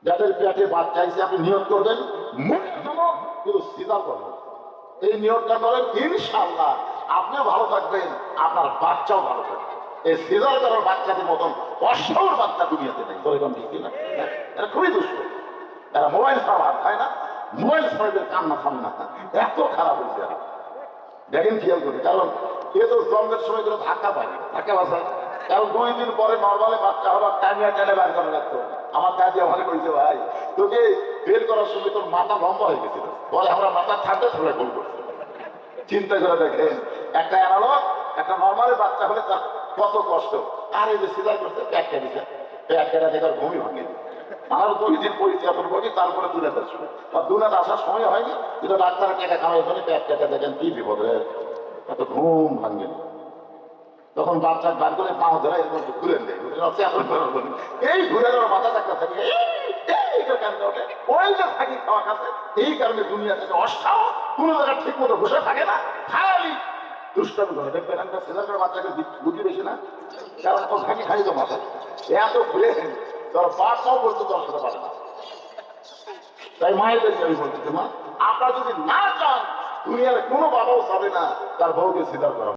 যাদের পেটে বাচ্চা আছে আপনি নিয়ত করবেন মনের জন্য কিন্তু সিজার করবেন। এই নিয়তটা করেন, ইনশাআল্লাহ আপনিও ভালো থাকবেন, আপনার বাচ্চাও ভালো থাকবে। এই সিজার করার বাচ্চাদের মতন অসর বাচ্চা দুনিয়াতে নেই। বলে ঠিক না? এটা খুবই দুষ্ট। এরা মোবাইল ছাড়া ভাত খায় না, মোবাইল ছাড়া এদের কান্না থামে না, এত খারাপ হয়েছে এরা। দেখেন খেয়াল করে, কারণ এ তো জন্মের সময় কোনো ধাক্কা পায়নি, ধাক্কা বাসায়। কারণ 2 দিন পরে নর্মালে বাচ্চা হওয়ার টাইমে টেনে বের করা লাগতো। আমার দাদি আমাকে বলছে, ভাই তোকে বের করার সময় তোর মাথা লম্বা হয়ে গেছিল, বলে আমরা মাথা ঠান্ডা ঠান্ডা ভুল করছি। চিন্তা করে দেখেন, একটা অ্যানালগ একটা নর্মালি বাচ্চা হলে তার কত কষ্ট। আর এই যে সিজার করছে, পেট কেটেছে, পেট কেটে দেখার ঘুমই ভাঙে। আর 2 দিন পরিচয় করি, তারপরে দুনাতে আসবে। আর দুনাতে আসার সময় হয়নি, কিন্তু ডাক্তারের টাকা কামাই জন্য পেট কেটে দেখেন কি বিপদ হয়ে এত ঘুম ভাঙে। তখন বাচ্চা বার করে পা ধরে এরকম ঘুরে দেয়, এই ঘুরে মাথা চাকরা থাকে, ওই যে থাকি খাওয়া কাছে। এই কারণে দুনিয়া থেকে অষ্টাও কোন জায়গায় ঠিক মতো বসে থাকে না, খালি দুষ্টামি করে। দেখবেন একটা ছেলের বাচ্চাকে বুদ্ধি বেশি না, কারণ ও থাকি খালি তো মাথা এত ঘুরে তোর বাচ্চাও বলতে তোর সাথে পারে না। তাই মায়েদেরকে আমি বলতেছি, মা আপনারা যদি না চান, দুনিয়ার কোনো বাবাও চাবে না তার বউকে সিজার করা।